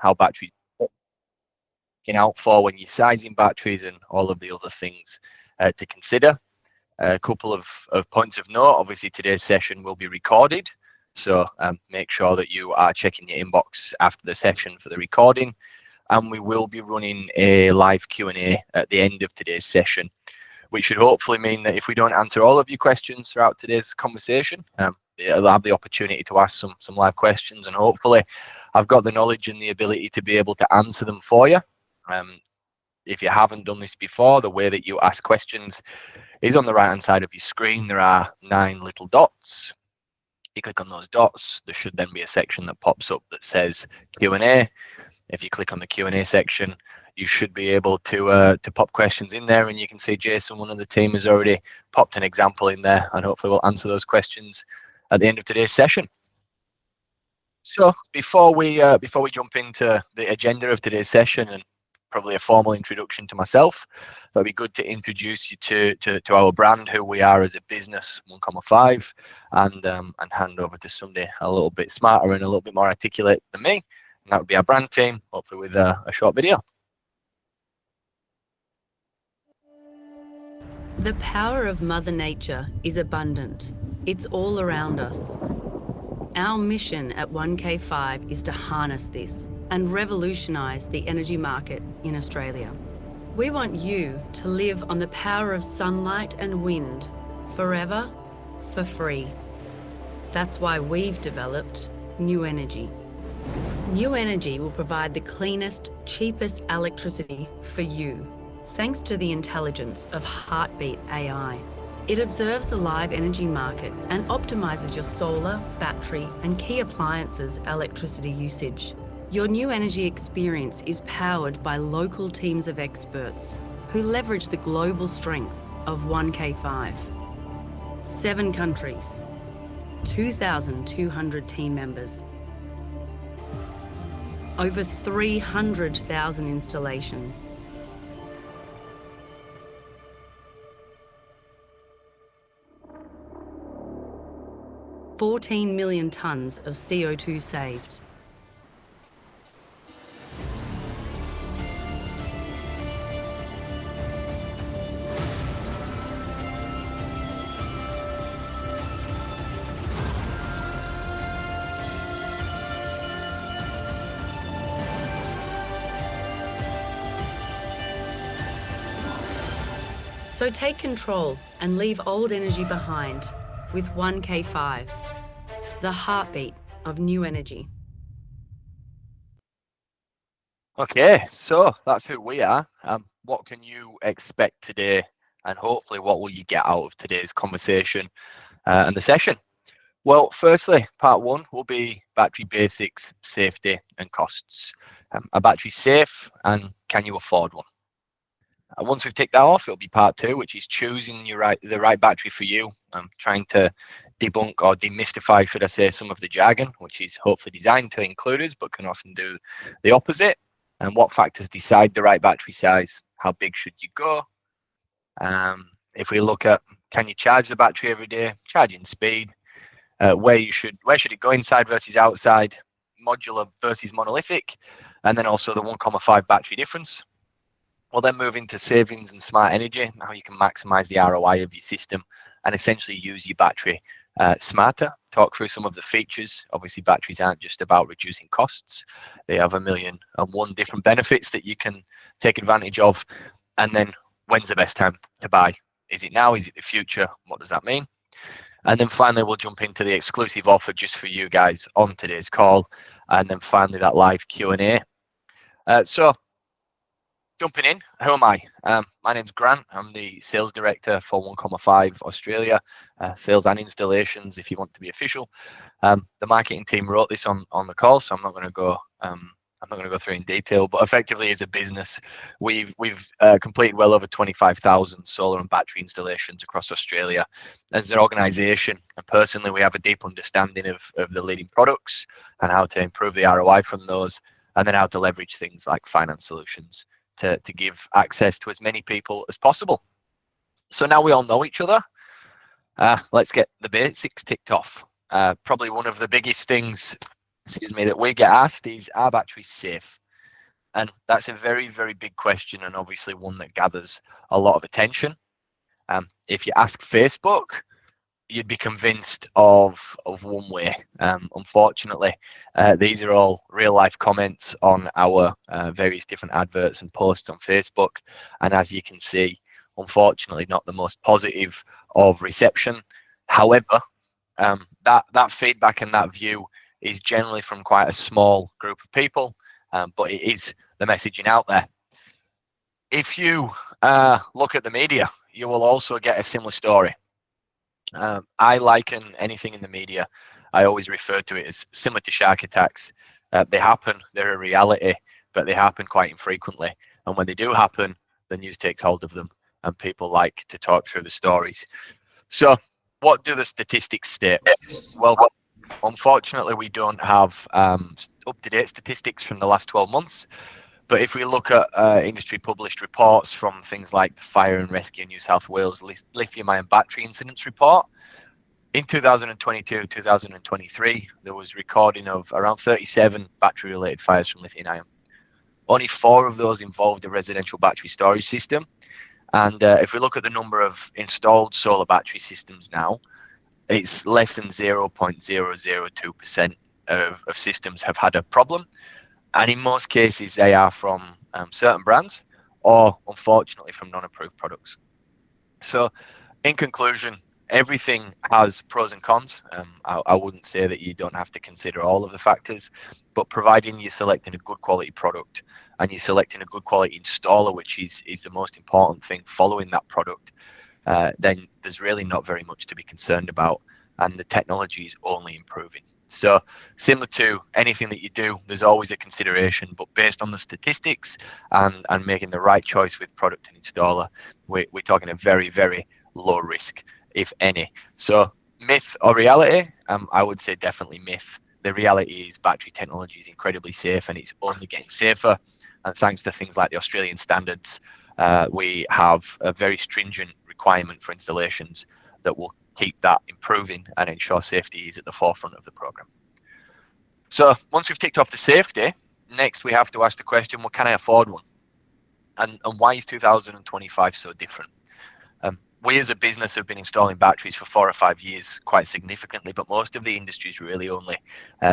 how batteries looking out for when you're sizing batteries, and all of the other things to consider. A couple of points of note: obviously today's session will be recorded, so make sure that you are checking your inbox after the session for the recording. And we will be running a live Q&A at the end of today's session, which should hopefully mean that if we don't answer all of your questions throughout today's conversation, you'll have the opportunity to ask some live questions, and hopefully I've got the knowledge and the ability to be able to answer them for you. If you haven't done this before, the way that you ask questions is on the right hand side of your screen. There are 9 little dots. You click on those dots, there should then be a section that pops up that says Q&A. If you click on the Q&A section, you should be able to pop questions in there, and you can see Jason, one of the team, has already popped an example in there, and hopefully we'll answer those questions at the end of today's session. So before we jump into the agenda of today's session and probably a formal introduction to myself, that'd be good to introduce you to our brand, who we are as a business, 1,5, and hand over to somebody a little bit smarter and a little bit more articulate than me. And that would be our brand team, hopefully with a short video. The power of Mother Nature is abundant. It's all around us. Our mission at 1K5 is to harness this and revolutionise the energy market in Australia. We want you to live on the power of sunlight and wind forever, for free. That's why we've developed New Energy. New Energy will provide the cleanest, cheapest electricity for you, thanks to the intelligence of Heartbeat AI. It observes the live energy market and optimises your solar, battery and key appliances electricity usage. Your New Energy experience is powered by local teams of experts who leverage the global strength of 1K5. 7 countries, 2,200 team members, over 300,000 installations. $14 million tonnes of CO2 saved. So take control and leave old energy behind with 1K5, the heartbeat of New Energy. Okay, so that's who we are. What can you expect today, and hopefully what will you get out of today's conversation and the session? Well, firstly, part 1 will be battery basics, safety and costs. Are batteries safe, and can you afford one? Once we've ticked that off, it'll be part 2, which is choosing the right battery for you. I'm trying to debunk or demystify, should I say, some of the jargon, which is hopefully designed to include us, but can often do the opposite. And what factors decide the right battery size? How big should you go? If we look at, can you charge the battery every day? Charging speed. Where should it go, inside versus outside? Modular versus monolithic. And then also the 1,5 battery difference. We'll then move into savings and smart energy, how you can maximize the ROI of your system and essentially use your battery smarter. Talk through some of the features. Obviously, batteries aren't just about reducing costs. They have 1,000,001 different benefits that you can take advantage of. And then, when's the best time to buy? Is it now? Is it the future? What does that mean? And then finally, we'll jump into the exclusive offer just for you guys on today's call. And then finally, that live Q&A. So, jumping in, who am I? My name's Grant. I'm the sales director for 1,5 Australia, sales and installations, if you want to be official. The marketing team wrote this on the call, so I'm not going to go through in detail. But effectively, as a business, we've completed well over 25,000 solar and battery installations across Australia. As an organisation and personally, we have a deep understanding of the leading products and how to improve the ROI from those, and then how to leverage things like finance solutions to give access to as many people as possible. So now we all know each other. Let's get the basics ticked off. Probably one of the biggest things that we get asked is, are batteries safe? And that's a very, very big question, and obviously one that gathers a lot of attention. If you ask Facebook, you'd be convinced of one way. Unfortunately, these are all real life comments on our various different adverts and posts on Facebook. And as you can see, unfortunately, not the most positive of reception. However, that feedback and that view is generally from quite a small group of people, but it is the messaging out there. If you look at the media, you will also get a similar story. I liken anything in the media, I always refer to it as similar to shark attacks. They happen, they're a reality, but they happen quite infrequently. And when they do happen, the news takes hold of them and people like to talk through the stories. So what do the statistics state? Well, unfortunately, we don't have up-to-date statistics from the last 12 months. But if we look at industry published reports from things like the Fire and Rescue New South Wales lithium-ion battery incidents report, in 2022, 2023, there was recording of around 37 battery-related fires from lithium-ion. Only 4 of those involved a residential battery storage system. And if we look at the number of installed solar battery systems now, it's less than 0.002% of systems have had a problem. And in most cases, they are from certain brands or, unfortunately, from non-approved products. So, in conclusion, everything has pros and cons. I wouldn't say that you don't have to consider all of the factors, but providing you're selecting a good quality product and you're selecting a good quality installer, which is the most important thing following that product, then there's really not very much to be concerned about, and the technology is only improving. So similar to anything that you do, there's always a consideration, but based on the statistics and making the right choice with product and installer, we're talking a very, very low risk, if any. So myth or reality? I would say definitely myth. The reality is battery technology is incredibly safe and it's only getting safer. And thanks to things like the Australian standards, we have a very stringent requirement for installations that will keep that improving and ensure safety is at the forefront of the program. So once we've ticked off the safety, next we have to ask the question, well, can I afford one? And why is 2025 so different? We as a business have been installing batteries for 4 or 5 years quite significantly, but most of the industry is really only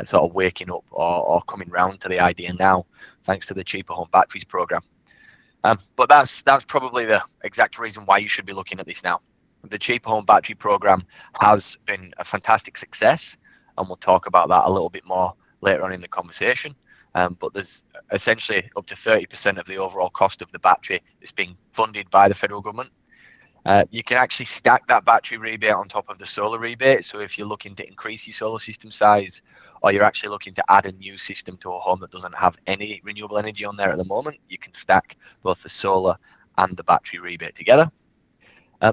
sort of waking up or coming round to the idea now, thanks to the Cheaper Home Batteries program. But that's probably the exact reason why you should be looking at this now. The Cheaper Home Battery program has been a fantastic success, and we'll talk about that a little bit more later on in the conversation. But there's essentially up to 30% of the overall cost of the battery is being funded by the federal government. You can actually stack that battery rebate on top of the solar rebate. So if you're looking to increase your solar system size, or you're actually looking to add a new system to a home that doesn't have any renewable energy on there at the moment, you can stack both the solar and the battery rebate together.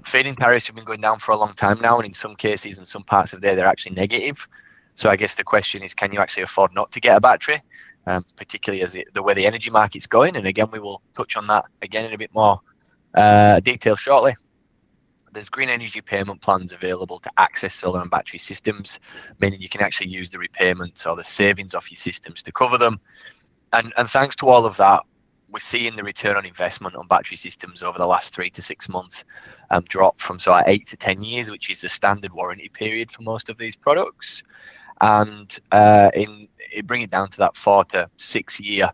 Feed-in tariffs have been going down for a long time now, and in some cases, in some parts of there, they're actually negative. So I guess the question is, can you actually afford not to get a battery, particularly as the way the energy market's going? And again, we will touch on that again in a bit more detail shortly. There's green energy payment plans available to access solar and battery systems, meaning you can actually use the repayments or the savings off your systems to cover them. And thanks to all of that, we're seeing the return on investment on battery systems over the last 3 to 6 months drop from sort of 8 to 10 years, which is the standard warranty period for most of these products, and bring it down to that 4 to 6 year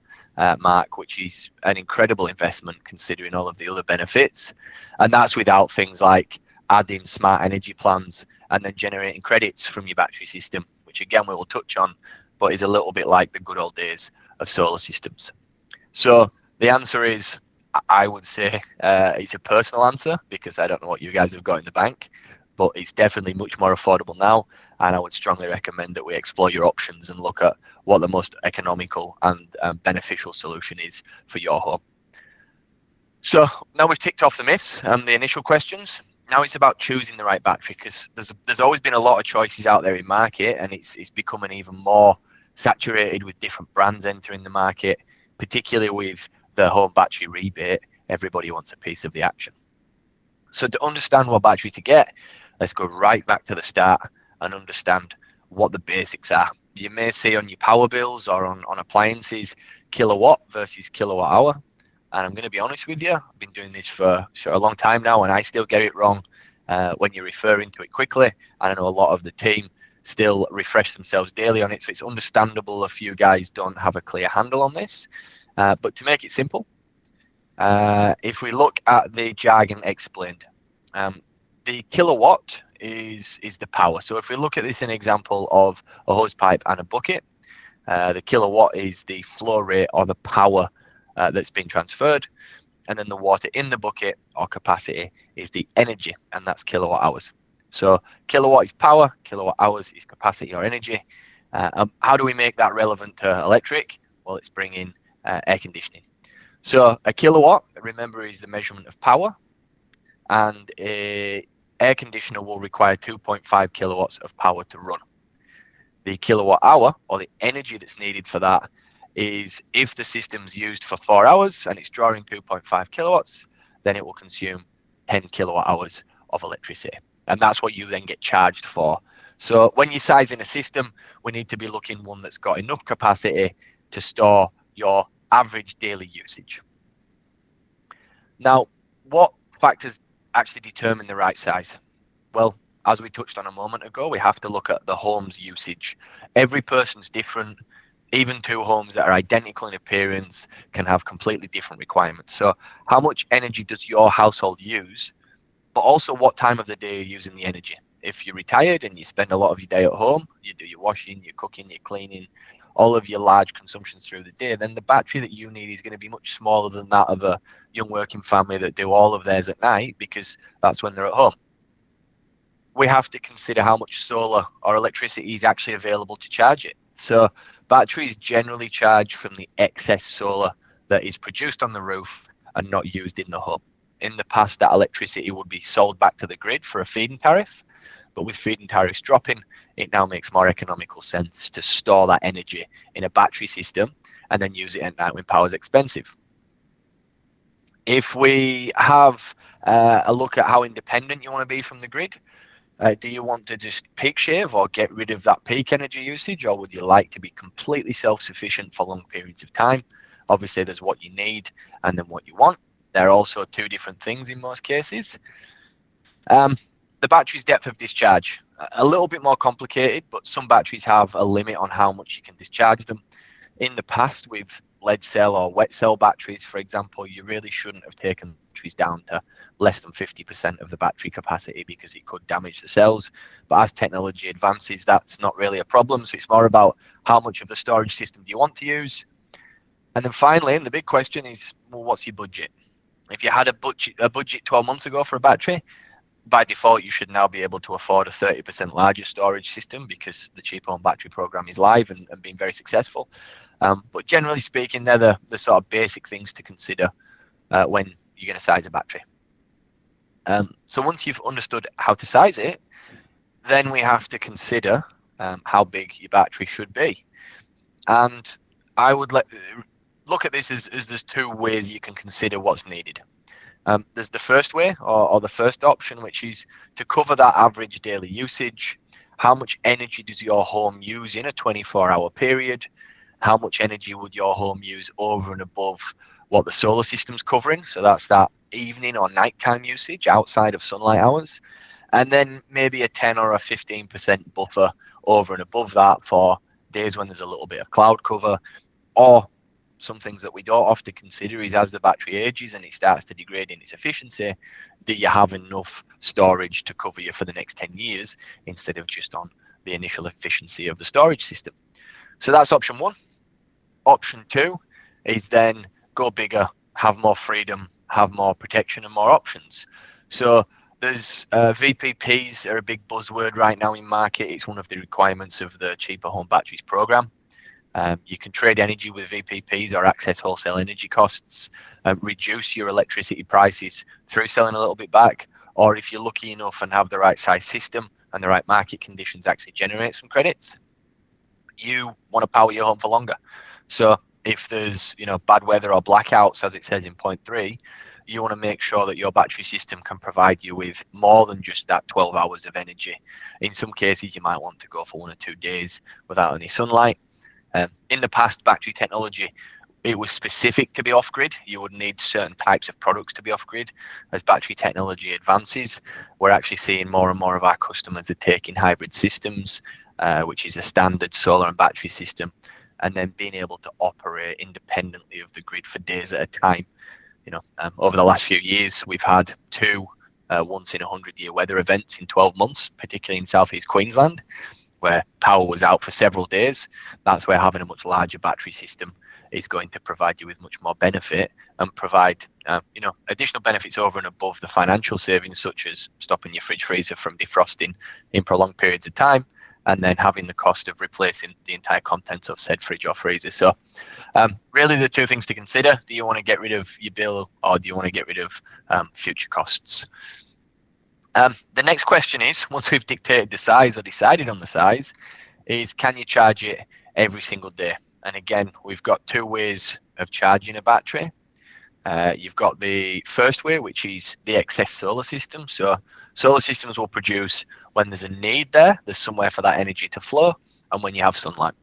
mark, which is an incredible investment considering all of the other benefits. And that's without things like adding smart energy plans and then generating credits from your battery system, which again we will touch on, but is a little bit like the good old days of solar systems. So the answer is, I would say it's a personal answer because I don't know what you guys have got in the bank, but it's definitely much more affordable now. And I would strongly recommend that we explore your options and look at what the most economical and beneficial solution is for your home. So now we've ticked off the myths and the initial questions. Now it's about choosing the right battery, because there's always been a lot of choices out there in market, and it's becoming even more saturated with different brands entering the market, particularly with the home battery rebate. Everybody wants a piece of the action. So to understand what battery to get, let's go right back to the start and understand what the basics are. you may see on your power bills or on appliances, kilowatt versus kilowatt hour. And I'm going to be honest with you, I've been doing this for a long time now, and I still get it wrong when you're referring to it quickly. And I know a lot of the team still refresh themselves daily on it, so it's understandable if you guys don't have a clear handle on this. But to make it simple, if we look at the jargon explained, the kilowatt is the power. So if we look at this an example of a hose pipe and a bucket, the kilowatt is the flow rate or the power that's been transferred, and then the water in the bucket or capacity is the energy, and that's kilowatt hours. So kilowatt is power, kilowatt hours is capacity or energy. How do we make that relevant to electric? Well, it's bringing air conditioning. So a kilowatt, remember, is the measurement of power, and a air conditioner will require 2.5 kilowatts of power to run. The kilowatt hour, or the energy that's needed for that, is if the system's used for 4 hours and it's drawing 2.5 kilowatts, then it will consume 10 kilowatt hours of electricity. And that's what you then get charged for. So when you're sizing a system, we need to be looking one that's got enough capacity to store your average daily usage. Now, what factors actually determine the right size? Well, as we touched on a moment ago, we have to look at the home's usage. Every person's different. Even two homes that are identical in appearance can have completely different requirements. So how much energy does your household use, but also what time of the day you're using the energy? If you're retired and you spend a lot of your day at home, you do your washing, your cooking, your cleaning, all of your large consumptions through the day, then the battery that you need is going to be much smaller than that of a young working family that do all of theirs at night, because that's when they're at home. We have to consider how much solar or electricity is actually available to charge it. So batteries generally charge from the excess solar that is produced on the roof and not used in the home. In the past, that electricity would be sold back to the grid for a feed-in tariff, but with feed-in tariffs dropping, it now makes more economical sense to store that energy in a battery system and then use it at night when power is expensive. If we have a look at how independent you want to be from the grid, do you want to just peak shave or get rid of that peak energy usage, or would you like to be completely self-sufficient for long periods of time? Obviously, there's what you need and then what you want. They're also two different things in most cases. The battery's depth of discharge, a little bit more complicated, but some batteries have a limit on how much you can discharge them. In the past, with lead cell or wet cell batteries, for example, you really shouldn't have taken batteries down to less than 50% of the battery capacity, because it could damage the cells. But as technology advances, that's not really a problem. So it's more about how much of the storage system do you want to use. And then finally, the big question is, well, what's your budget? If you had a budget 12 months ago for a battery, by default, you should now be able to afford a 30% larger storage system, because the Cheap Home Battery Program is live and being very successful. But generally speaking, they're the sort of basic things to consider when you're going to size a battery. So once you've understood how to size it, then we have to consider how big your battery should be. And I would look at this as there's two ways you can consider what's needed. There's the first way, or the first option, which is to cover that average daily usage. How much energy does your home use in a 24-hour period? How much energy would your home use over and above what the solar system's covering? So that's that evening or nighttime usage outside of sunlight hours. And then maybe a 10 or a 15% buffer over and above that for days when there's a little bit of cloud cover. Or some things that we don't often consider is, as the battery ages and it starts to degrade in its efficiency, do you have enough storage to cover you for the next 10 years instead of just on the initial efficiency of the storage system? So that's option one. Option two is then go bigger, have more freedom, have more protection and more options. So there's VPPs are a big buzzword right now in market. It's one of the requirements of the Cheaper Home Batteries program. You can trade energy with VPPs or access wholesale energy costs, reduce your electricity prices through selling a little bit back, or if you're lucky enough and have the right size system and the right market conditions, actually generate some credits. You want to power your home for longer. So if there's bad weather or blackouts, as it says in point 3, you want to make sure that your battery system can provide you with more than just that 12 hours of energy. In some cases, you might want to go for 1 or 2 days without any sunlight. In the past, battery technology, it was specific to be off-grid. You would need certain types of products to be off-grid. As battery technology advances, we're actually seeing more and more of our customers are taking hybrid systems, which is a standard solar and battery system, and then being able to operate independently of the grid for days at a time. Over the last few years, we've had 2 once in 100-year weather events in 12 months, particularly in southeast Queensland, where power was out for several days. That's where having a much larger battery system is going to provide you with much more benefit and provide additional benefits over and above the financial savings, such as stopping your fridge freezer from defrosting in prolonged periods of time, and then having the cost of replacing the entire contents of said fridge or freezer. So really the 2 things to consider: do you want to get rid of your bill, or do you want to get rid of future costs? The next question is, once we've dictated the size or decided on the size, is can you charge it every single day? And again, we've got 2 ways of charging a battery. You've got the first way, which is the excess solar system. So solar systems will produce when there's a need there's somewhere for that energy to flow, and when you have sunlight.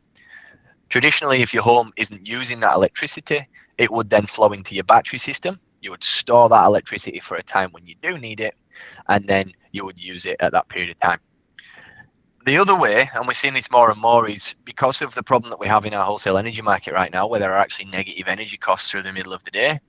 Traditionally, if your home isn't using that electricity, it would then flow into your battery system. You would store that electricity for a time when you do need it, and then you would use it at that period of time. The other way, and we're seeing this more and more, is because of the problem that we have in our wholesale energy market right now, where there are actually negative energy costs through the middle of the day.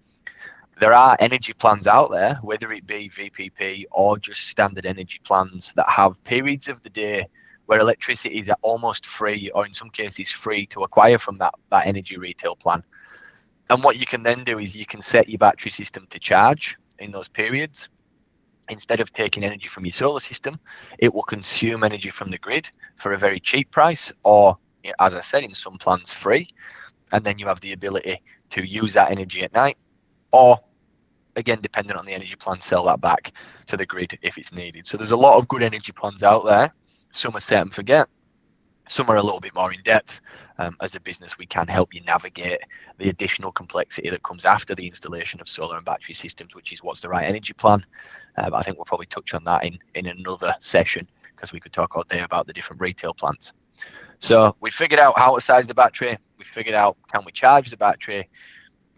There are energy plans out there, whether it be VPP or just standard energy plans, that have periods of the day where electricity is almost free, or in some cases free, to acquire from that energy retail plan. And what you can then do is you can set your battery system to charge in those periods. Instead of taking energy from your solar system, it will consume energy from the grid for a very cheap price, or, as I said, in some plans free. And then you have the ability to use that energy at night, or, again, depending on the energy plan, sell that back to the grid if it's needed. So there's a lot of good energy plans out there. Some are set and forget. Some are a little bit more in depth. As a business, we can help you navigate the additional complexity that comes after the installation of solar and battery systems, which is what's the right energy plan. But I think we'll probably touch on that in another session, because we could talk all day about the different retail plans. So we figured out how to size the battery. We figured out, can we charge the battery?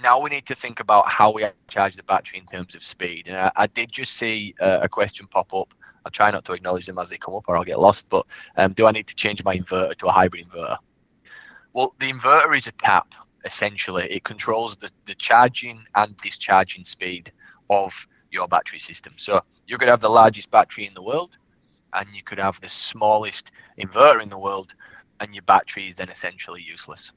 Now we need to think about how we charge the battery in terms of speed. And I did just see a question pop up. I'll try not to acknowledge them as they come up, or I'll get lost. But do I need to change my inverter to a hybrid inverter? Well, the inverter is a tap, essentially. It controls the charging and discharging speed of your battery system. So you could have the largest battery in the world, and you could have the smallest inverter in the world, and your battery is then essentially useless.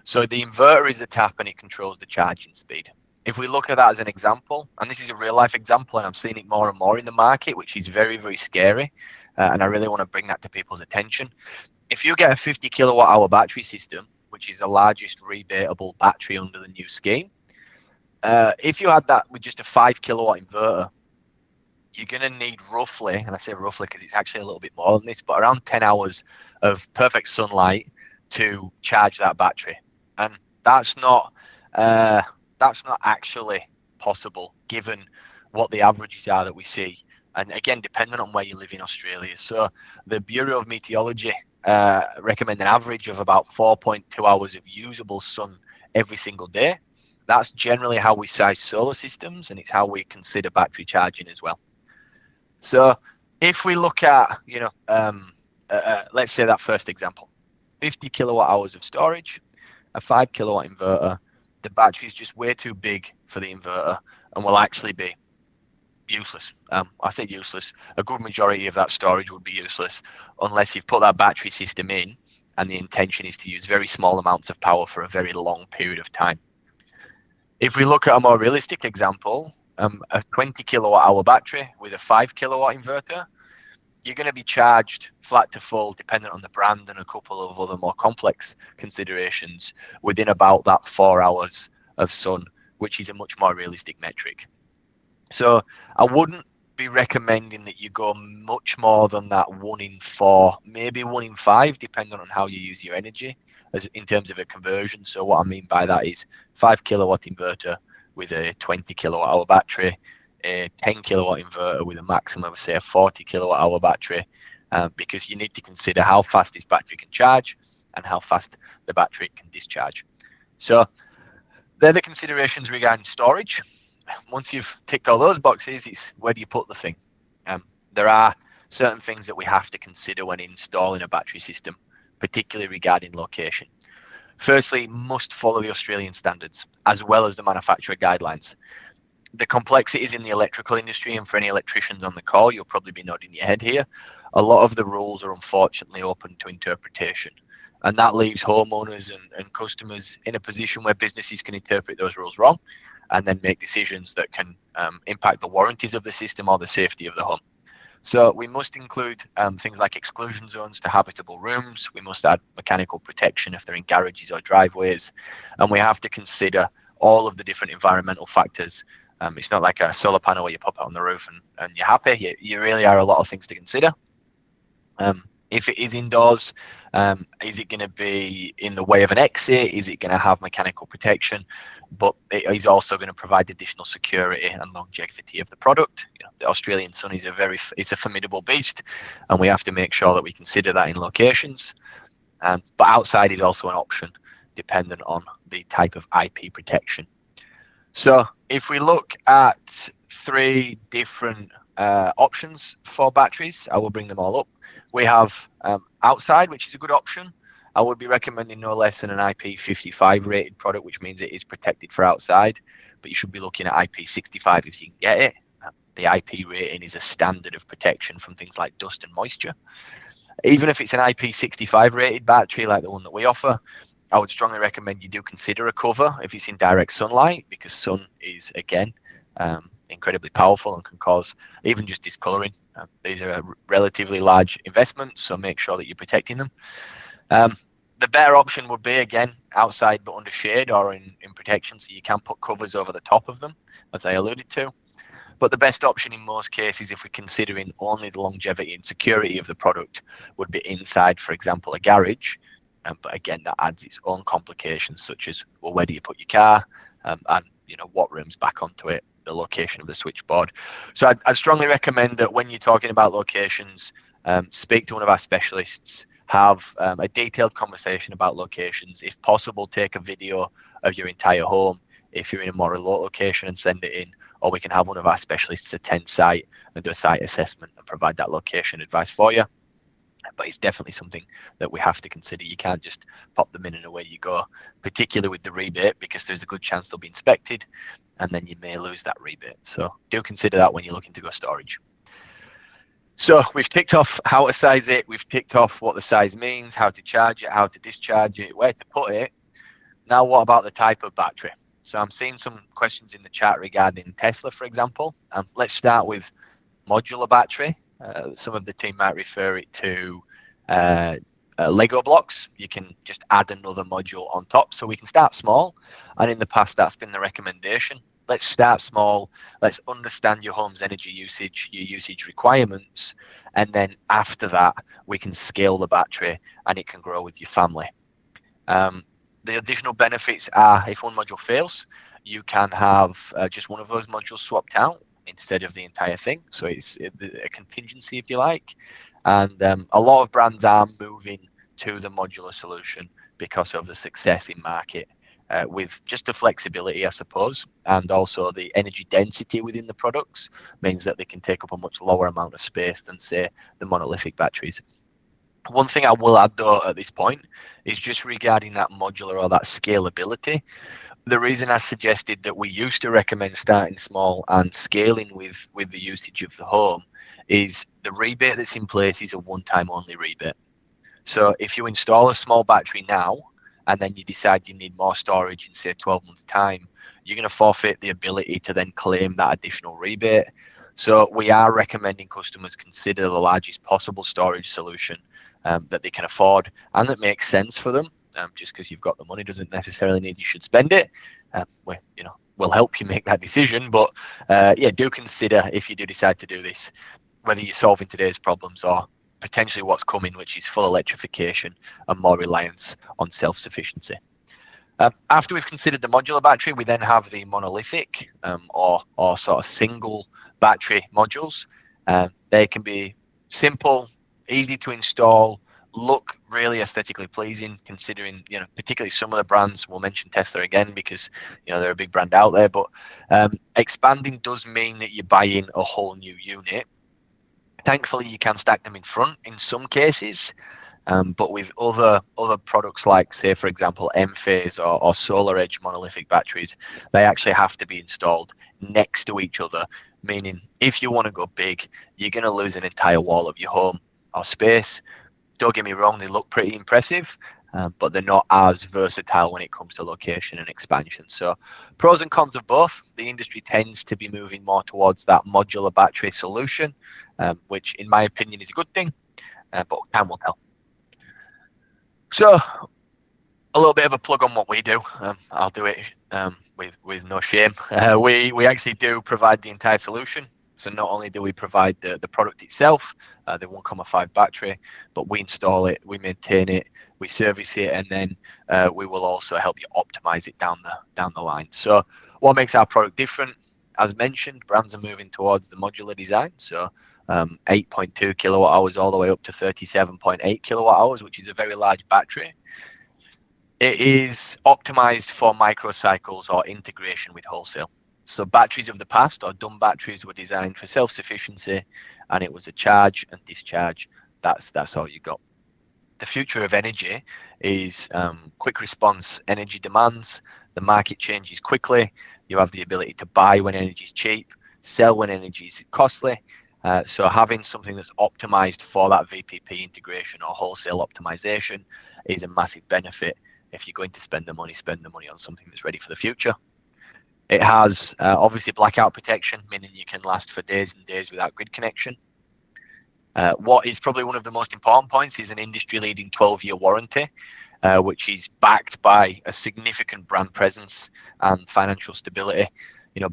So the inverter is the tap, and it controls the charging speed. If we look at that as an example, and this is a real life example, and I'm seeing it more and more in the market, which is very, very scary, and I really want to bring that to people's attention. If you get a 50 kilowatt hour battery system, which is the largest rebatable battery under the new scheme, if you had that with just a 5 kilowatt inverter, you're going to need roughly, and I say roughly because it's actually a little bit more than this, but around 10 hours of perfect sunlight to charge that battery. And that's not actually possible, given what the averages are that we see. And again, depending on where you live in Australia. So the Bureau of Meteorology recommend an average of about 4.2 hours of usable sun every single day. That's generally how we size solar systems, and it's how we consider battery charging as well. So if we look at, let's say that first example, 50 kilowatt hours of storage, a 5 kilowatt inverter, the battery is just way too big for the inverter and will actually be useless. I say useless. A good majority of that storage would be useless unless you've put that battery system in and the intention is to use very small amounts of power for a very long period of time. If we look at a more realistic example, a 20 kilowatt hour battery with a 5 kilowatt inverter, you're going to be charged flat to full, dependent on the brand and a couple of other more complex considerations, within about that 4 hours of sun, which is a much more realistic metric. So I wouldn't be recommending that you go much more than that 1 in 4, maybe 1 in 5, depending on how you use your energy, as in terms of a conversion. So what I mean by that is 5 kilowatt inverter with a 20 kilowatt hour battery, a 10 kilowatt inverter with a maximum of say a 40 kilowatt hour battery, because you need to consider how fast this battery can charge and how fast the battery can discharge. So they're the considerations regarding storage. Once you've ticked all those boxes, it's where do you put the thing? There are certain things that we have to consider when installing a battery system, particularly regarding location. Firstly, must follow the Australian standards as well as the manufacturer guidelines. The complexities in the electrical industry, and for any electricians on the call, you'll probably be nodding your head here. A lot of the rules are unfortunately open to interpretation. And that leaves homeowners and customers in a position where businesses can interpret those rules wrong and then make decisions that can impact the warranties of the system or the safety of the home. So we must include things like exclusion zones to habitable rooms. We must add mechanical protection if they're in garages or driveways. And we have to consider all of the different environmental factors. It's not like a solar panel where you pop it on the roof and you're happy. You really are a lot of things to consider. If it is indoors, is it going to be in the way of an exit? Is it going to have mechanical protection? But it is also going to provide additional security and longevity of the product. You know, the Australian sun is a formidable beast, and we have to make sure that we consider that in locations. But outside is also an option, dependent on the type of IP protection. So if we look at 3 different options for batteries, I will bring them all up. We have outside, which is a good option. I would be recommending no less than an IP55 rated product, which means it is protected for outside, but you should be looking at IP65 if you can get it. The IP rating is a standard of protection from things like dust and moisture. Even if it's an IP65 rated battery like the one that we offer, I would strongly recommend you do consider a cover if it's in direct sunlight, because sun is, again, incredibly powerful and can cause even just discoloring. These are relatively large investments, so make sure that you're protecting them. The better option would be, again, outside but under shade or in protection, so you can put covers over the top of them, as I alluded to. But the best option in most cases, if we're considering only the longevity and security of the product, would be inside, for example, a garage. But again, that adds its own complications, such as, well, where do you put your car, and what room's back onto it, the location of the switchboard. So I'd strongly recommend that when you're talking about locations, speak to one of our specialists, have a detailed conversation about locations. If possible, take a video of your entire home if you're in a more remote location and send it in, or we can have one of our specialists attend site and do a site assessment and provide that location advice for you. But it's definitely something that we have to consider. You can't just pop them in and away you go, particularly with the rebate, because there's a good chance they'll be inspected and then you may lose that rebate. So do consider that when you're looking to go storage. So we've ticked off how to size it. We've ticked off what the size means, how to charge it, how to discharge it, where to put it. Now, what about the type of battery? So I'm seeing some questions in the chat regarding Tesla, for example. Let's start with modular battery. Some of the team might refer it to Lego blocks. You can just add another module on top. So we can start small. And in the past, that's been the recommendation. Let's start small. Let's understand your home's energy usage, your usage requirements. And then after that, we can scale the battery and it can grow with your family. The additional benefits are, if one module fails, you can have just one of those modules swapped out instead of the entire thing. So it's a contingency, if you like. And a lot of brands are moving to the modular solution because of the success in market, with just the flexibility, I suppose, and also the energy density within the products means that they can take up a much lower amount of space than, say, the monolithic batteries. One thing I will add, though, at this point is just regarding that modular or that scalability. The reason I suggested that we used to recommend starting small and scaling with the usage of the home is the rebate that's in place is a one-time only rebate. So if you install a small battery now and then you decide you need more storage in, say, 12 months' time, you're going to forfeit the ability to then claim that additional rebate. So we are recommending customers consider the largest possible storage solution that they can afford and that makes sense for them. Just because you've got the money doesn't necessarily mean you should spend it. We'll help you make that decision. But do consider, if you do decide to do this, whether you're solving today's problems or potentially what's coming, which is full electrification and more reliance on self-sufficiency. After we've considered the modular battery, we then have the monolithic or sort of single battery modules. They can be simple, easy to install, look really aesthetically pleasing, considering, particularly some of the brands. We'll mention Tesla again because, they're a big brand out there. But expanding does mean that you're buying a whole new unit. Thankfully, you can stack them in front in some cases. But with other products like, say, for example, M-Phase or Solar Edge monolithic batteries, they actually have to be installed next to each other, meaning if you want to go big, you're going to lose an entire wall of your home or space. Don't get me wrong, they look pretty impressive, but they're not as versatile when it comes to location and expansion. So pros and cons of both. The industry tends to be moving more towards that modular battery solution, which in my opinion is a good thing, but time will tell. So a little bit of a plug on what we do. I'll do it with no shame. We actually do provide the entire solution. So not only do we provide the product itself, the 1,5 battery, but we install it, we maintain it, we service it, and then we will also help you optimize it down the line. So what makes our product different? As mentioned, brands are moving towards the modular design. So 8.2 kilowatt hours all the way up to 37.8 kilowatt hours, which is a very large battery. It is optimized for microcycles or integration with wholesale. So batteries of the past or dumb batteries were designed for self-sufficiency, and it was a charge and discharge. That's all you got. The future of energy is quick response energy demands. The market changes quickly. You have the ability to buy when energy is cheap, sell when energy is costly. So having something that's optimized for that VPP integration or wholesale optimization is a massive benefit. If you're going to spend the money on something that's ready for the future. It has obviously blackout protection, meaning you can last for days and days without grid connection. What is probably one of the most important points is an industry-leading 12-year warranty, which is backed by a significant brand presence and financial stability.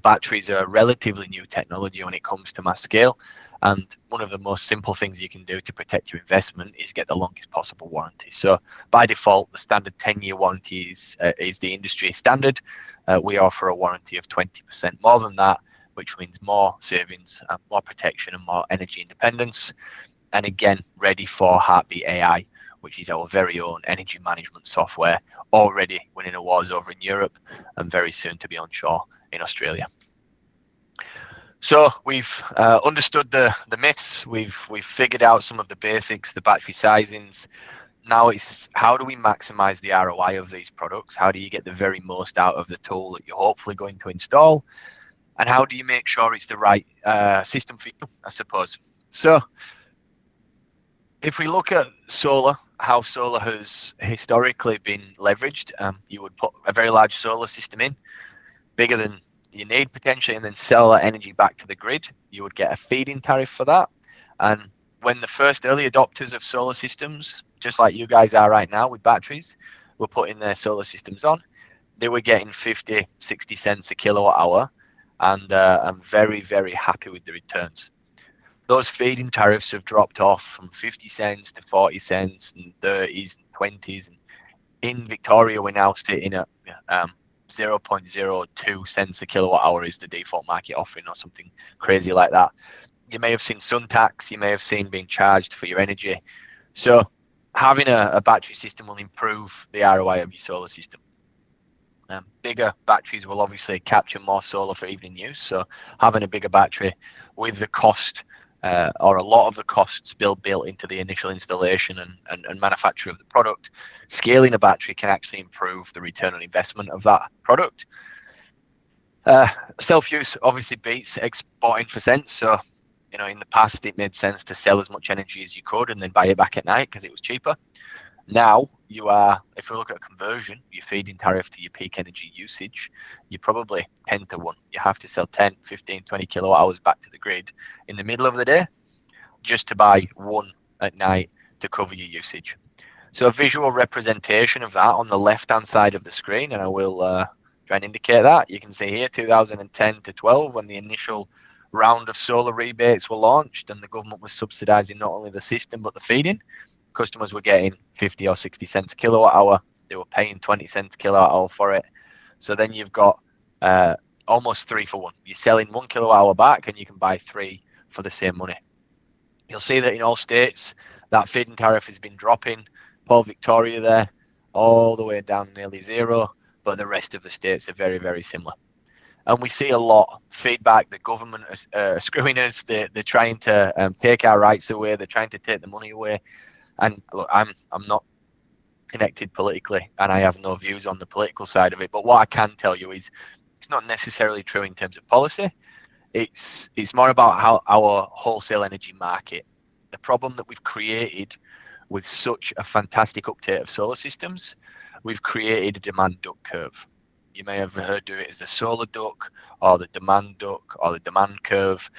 Batteries are a relatively new technology when it comes to mass scale, and one of the most simple things you can do to protect your investment is get the longest possible warranty. So by default, the standard 10-year warranty is the industry standard. We offer a warranty of 20% more than that, which means more savings, more protection, and more energy independence. And again, ready for Heartbeat AI, which is our very own energy management software, already winning awards over in Europe and very soon to be on shore in Australia. So we've understood the myths, we've figured out some of the basics, the battery sizings. Now it's how do we maximize the ROI of these products? How do you get the very most out of the tool that you're hopefully going to install? And how do you make sure it's the right system for you, I suppose? So if we look at solar, how solar has historically been leveraged, you would put a very large solar system in, bigger than you need potentially, and then sell that energy back to the grid. You would get a feed-in tariff for that. And when the first early adopters of solar systems, just like you guys are right now with batteries, were putting their solar systems on, they were getting 50, 60 cents a kilowatt hour. And I'm very, very happy with the returns. Those feed-in tariffs have dropped off from 50 cents to 40 cents and 30s and 20s. And in Victoria, we're now sitting at 0.02 cents a kilowatt hour is the default market offering or something crazy like that. You may have seen sun tax, you may have seen being charged for your energy. So having a battery system will improve the ROI of your solar system. Bigger batteries will obviously capture more solar for evening use. So having a bigger battery with the cost or a lot of the costs built into the initial installation and manufacture of the product, scaling a battery can actually improve the return on investment of that product. Self-use obviously beats exporting for cents. So, in the past, it made sense to sell as much energy as you could and then buy it back at night because it was cheaper. Now if we look at a conversion, your feed-in tariff to your peak energy usage, you're probably 10 to 1. You have to sell 10, 15, 20 kilowatt hours back to the grid in the middle of the day just to buy one at night to cover your usage. So a visual representation of that on the left-hand side of the screen, and I will try and indicate that. You can see here 2010 to 12 when the initial round of solar rebates were launched and the government was subsidizing not only the system but the feed-in. Customers were getting 50 or 60 cents a kilowatt hour. they were paying 20 cents kilowatt hour for it. So then you've got almost 3 for 1. You're selling 1 kilowatt hour back and you can buy 3 for the same money. You'll see that in all states, that feed-in tariff has been dropping. Port Victoria there, all the way down nearly zero, but the rest of the states are very, very similar. And we see a lot of feedback. The government are screwing us. They're trying to take our rights away. They're trying to take the money away. And look, I'm not connected politically, and I have no views on the political side of it. But what I can tell you is it's not necessarily true in terms of policy. It's more about how our wholesale energy market, the problem that we've created with such a fantastic uptake of solar systems, we've created a demand duck curve. You may have heard of it as the solar duck or the demand duck or the demand curve.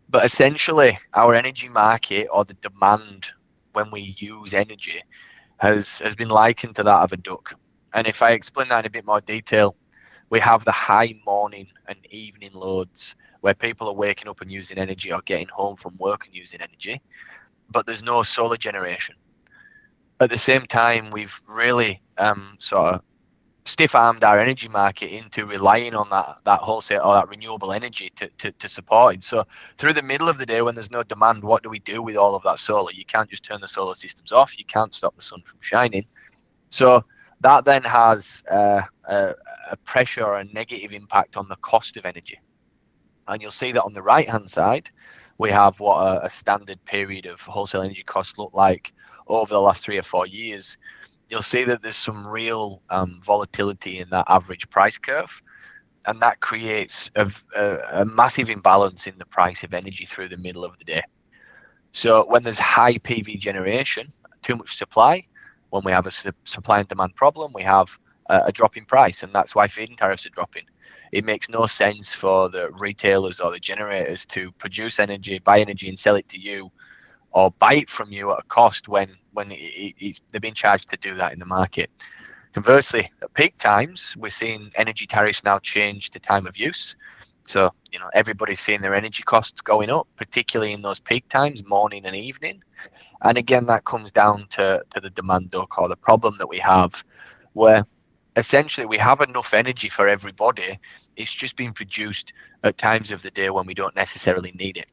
But essentially, our energy market or the demand when we use energy has been likened to that of a duck. And if I explain that in a bit more detail, we have the high morning and evening loads where people are waking up and using energy or getting home from work and using energy, but there's no solar generation. At the same time, we've really sort of stiff-armed our energy market into relying on that wholesale or that renewable energy to support it. So through the middle of the day when there's no demand, what do we do with all of that solar? You can't just turn the solar systems off. You can't stop the sun from shining. So that then has a pressure or a negative impact on the cost of energy. And you'll see that on the right-hand side, we have what a standard period of wholesale energy costs look like over the last 3 or 4 years. You'll see that there's some real volatility in that average price curve, and that creates a massive imbalance in the price of energy through the middle of the day. So when there's high PV generation, too much supply, when we have a supply and demand problem, we have a drop in price, and that's why feed-in tariffs are dropping. It makes no sense for the retailers or the generators to produce energy, buy energy and sell it to you, or buy it from you at a cost when they're being charged to do that in the market. Conversely, at peak times, we're seeing energy tariffs now change to time of use. So, everybody's seeing their energy costs going up, particularly in those peak times, morning and evening. And again, that comes down to the demand duck, or the problem that we have, where essentially we have enough energy for everybody. It's just being produced at times of the day when we don't necessarily need it.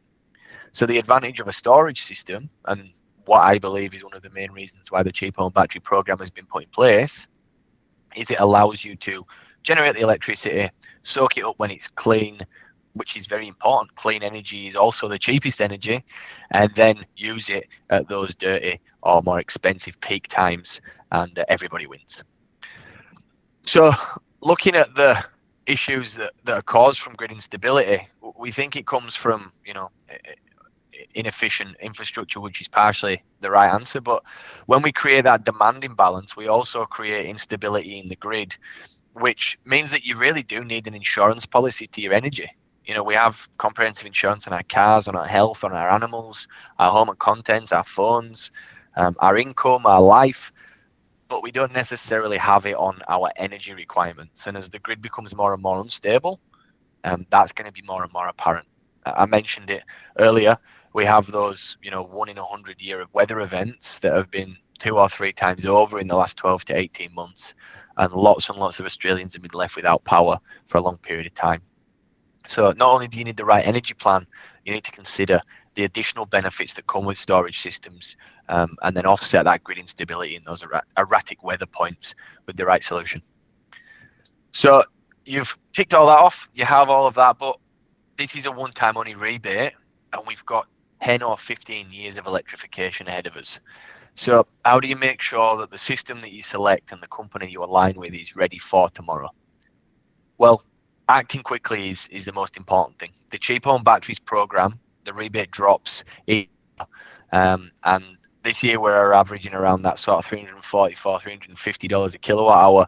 So the advantage of a storage system, and what I believe is one of the main reasons why the cheap home battery program has been put in place, is it allows you to generate the electricity, soak it up when it's clean, which is very important. Clean energy is also the cheapest energy, and then use it at those dirty or more expensive peak times, and everybody wins. So looking at the issues that are caused from grid instability, we think it comes from, inefficient infrastructure, which is partially the right answer. But when we create that demand imbalance, we also create instability in the grid, which means that you really do need an insurance policy to your energy. We have comprehensive insurance on our cars, on our health, on our animals, our home and contents, our phones, our income, our life, but we don't necessarily have it on our energy requirements. And as the grid becomes more and more unstable, that's going to be more and more apparent. I mentioned it earlier. We have those, 1 in 100 year of weather events that have been 2 or 3 times over in the last 12 to 18 months. And lots of Australians have been left without power for a long period of time. So not only do you need the right energy plan, you need to consider the additional benefits that come with storage systems, and then offset that grid instability in those erratic weather points with the right solution. So you've ticked all that off, you have all of that, but this is a one-time only rebate, and we've got 10 or 15 years of electrification ahead of us. So how do you make sure that the system that you select and the company you align with is ready for tomorrow? Well, acting quickly is the most important thing. The cheap home batteries program, the rebate drops, and this year we're averaging around that sort of $344, $350 a kilowatt hour,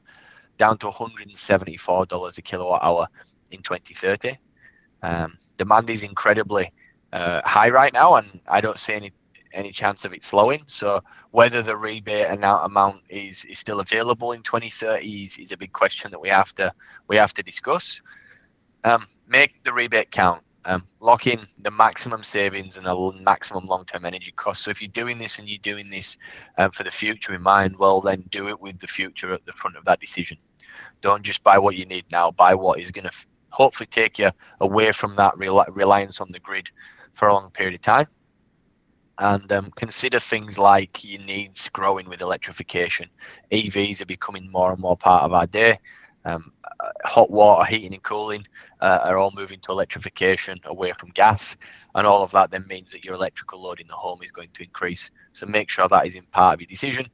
down to $174 a kilowatt hour in 2030. Demand is incredibly high right now, and I don't see any chance of it slowing. So whether the rebate amount is still available in 2030 is a big question that we have to discuss. Make the rebate count. lock in the maximum savings and the maximum long-term energy costs. So if you're doing this and you're doing this for the future in mind, well, then do it with the future at the front of that decision. Don't just buy what you need now. Buy what is going to hopefully take you away from that reliance on the grid for a long period of time. And consider things like your needs growing with electrification. EVs are becoming more and more part of our day. Hot water, heating and cooling are all moving to electrification away from gas. And all of that then means that your electrical load in the home is going to increase. So make sure that is in part of your decision.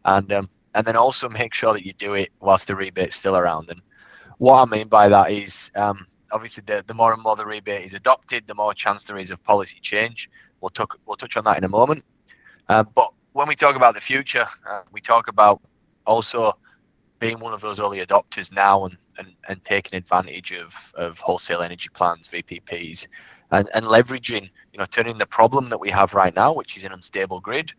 And then also make sure that you do it whilst the rebate's still around. And what I mean by that is obviously the more and more the rebate is adopted, the more chance there is of policy change. We'll touch on that in a moment. But when we talk about the future, we talk about also being one of those early adopters now and taking advantage of wholesale energy plans, VPPs, and leveraging, turning the problem that we have right now, which is an unstable grid,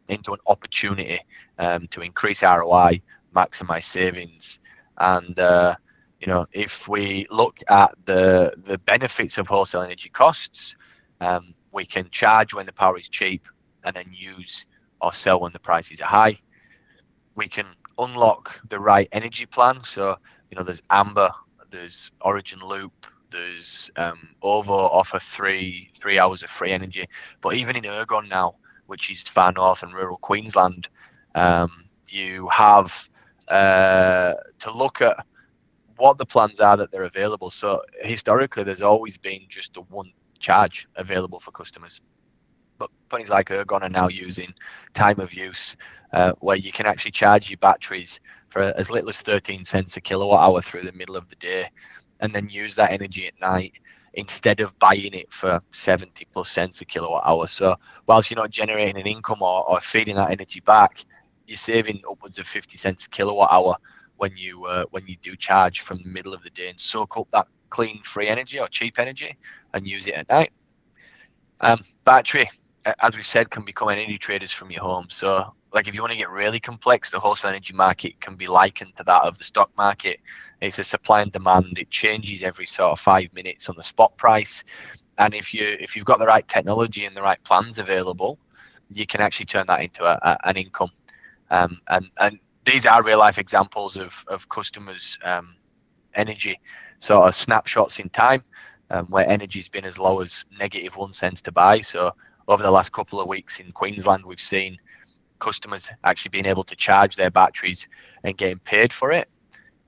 into an opportunity to increase ROI, maximize savings. And if we look at the benefits of wholesale energy costs, we can charge when the power is cheap and then use or sell when the prices are high. We can unlock the right energy plan. So, there's Amber, there's Origin Loop, there's OVO offer three hours of free energy. But even in Ergon now, which is far north and rural Queensland, you have to look at what the plans are that they're available. So historically, there's always been just the one charge available for customers. But companies like Ergon are now using time of use, where you can actually charge your batteries for as little as 13 cents a kilowatt hour through the middle of the day, and then use that energy at night instead of buying it for 70 plus cents a kilowatt hour. So whilst you're not generating an income or feeding that energy back, you're saving upwards of 50 cents a kilowatt hour when you do charge from the middle of the day and soak up that clean, free energy or cheap energy and use it at night. Battery, as we said, can become energy traders from your home. So like if you want to get really complex, the wholesale energy market can be likened to that of the stock market. It's a supply and demand. It changes every sort of 5 minutes on the spot price. And if you've got the right technology and the right plans available, you can actually turn that into an income. And these are real life examples of customers' energy sort of snapshots in time, where energy's been as low as -1 cent to buy. So over the last couple of weeks in Queensland, we've seen customers actually being able to charge their batteries and getting paid for it.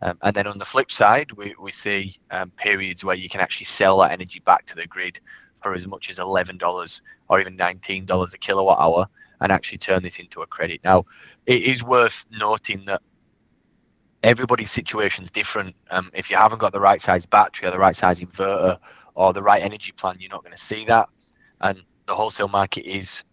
And then on the flip side, we see periods where you can actually sell that energy back to the grid for as much as $11 or even $19 a kilowatt hour and actually turn this into a credit. Now, it is worth noting that everybody's situation is different. If you haven't got the right size battery or the right size inverter or the right energy plan, you're not going to see that. And the wholesale market is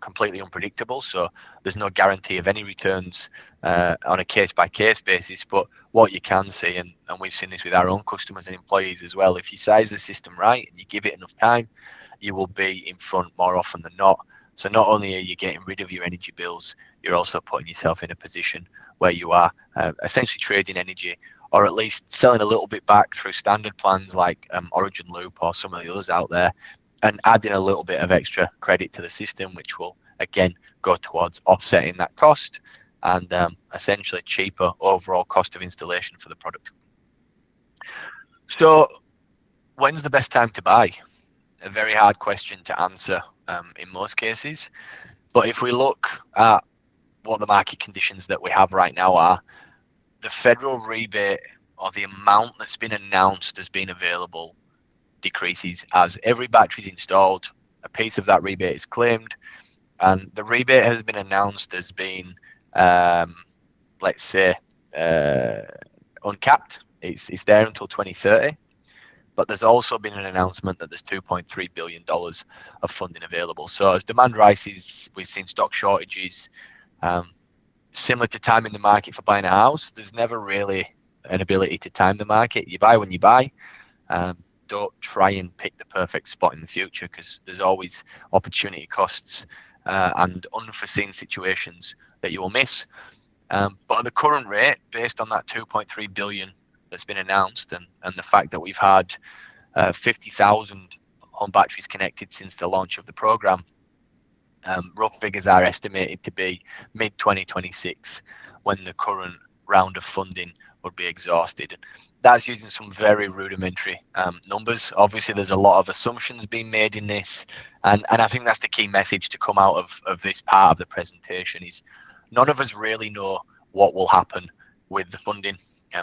completely unpredictable, so there's no guarantee of any returns on a case-by-case basis. But what you can see, and we've seen this with our own customers and employees as well, if you size the system right and you give it enough time, you will be in front more often than not. So not only are you getting rid of your energy bills, you're also putting yourself in a position where you are essentially trading energy, or at least selling a little bit back through standard plans like Origin Loop or some of the others out there, and adding a little bit of extra credit to the system, which will again go towards offsetting that cost and essentially cheaper overall cost of installation for the product. So when's the best time to buy? A very hard question to answer in most cases. But if we look at what the market conditions that we have right now are, the federal rebate or the amount that's been announced as being available decreases as every battery is installed, a piece of that rebate is claimed, and the rebate has been announced as being, let's say, uncapped. It's there until 2030. But there's also been an announcement that there's $2.3 billion of funding available. So as demand rises, we've seen stock shortages. Similar to timing the market for buying a house, there's never really an ability to time the market. You buy when you buy. Don't try and pick the perfect spot in the future, because there's always opportunity costs and unforeseen situations that you will miss. But at the current rate, based on that $2.3 billion that's been announced, and the fact that we've had 50,000 home batteries connected since the launch of the program. Rough figures are estimated to be mid-2026 when the current round of funding would be exhausted. That's using some very rudimentary numbers. Obviously, there's a lot of assumptions being made in this, and I think that's the key message to come out of this part of the presentation is none of us really know what will happen with the funding.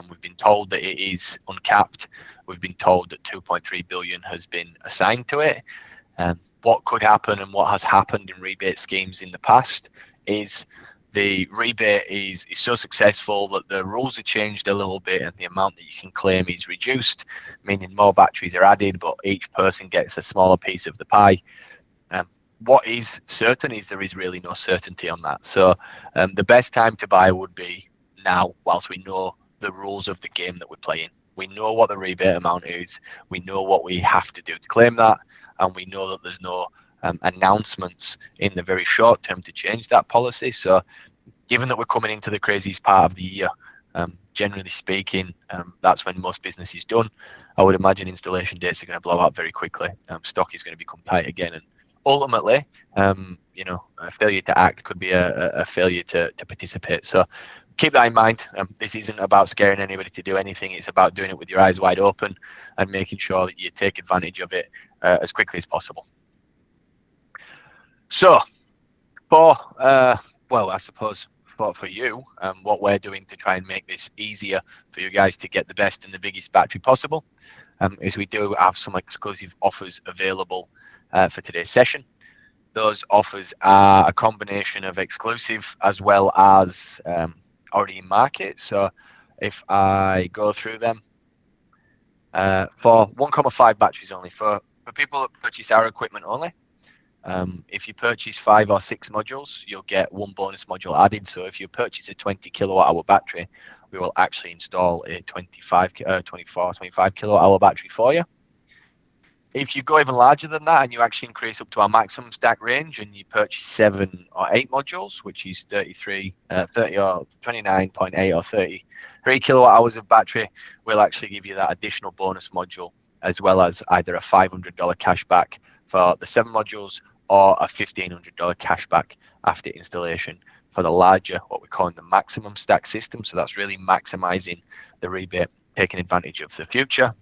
We've been told that it is uncapped. We've been told that 2.3 billion has been assigned to it. What could happen and what has happened in rebate schemes in the past is the rebate is so successful that the rules are changed a little bit and the amount that you can claim is reduced, meaning more batteries are added, but each person gets a smaller piece of the pie. What is certain is there is really no certainty on that. So the best time to buy would be now, whilst we know the rules of the game that we're playing. We know what the rebate amount is. We know what we have to do to claim that. And we know that there's no announcements in the very short term to change that policy. So given that we're coming into the craziest part of the year, generally speaking, that's when most business is done. I would imagine installation dates are going to blow out very quickly. Stock is going to become tight again. And ultimately, a failure to act could be a failure to participate. So keep that in mind. This isn't about scaring anybody to do anything. It's about doing it with your eyes wide open and making sure that you take advantage of it as quickly as possible. So I suppose for you, what we're doing to try and make this easier for you guys to get the best and the biggest battery possible is we do have some exclusive offers available for today's session. Those offers are a combination of exclusive as well as already in market. So if I go through them, for 1.5 batteries only, for people that purchase our equipment only, if you purchase 5 or 6 modules, you'll get one bonus module added. So if you purchase a 20 kilowatt hour battery, we will actually install a 25 kilowatt hour battery for you. If you go even larger than that and you actually increase up to our maximum stack range and you purchase 7 or 8 modules, which is 30 or 29.8 or 33 kilowatt hours of battery, we'll actually give you that additional bonus module as well as either a $500 cash back for the 7 modules or a $1,500 cash back after installation for the larger, what we're calling the maximum stack system. So that's really maximizing the rebate, taking advantage of the future.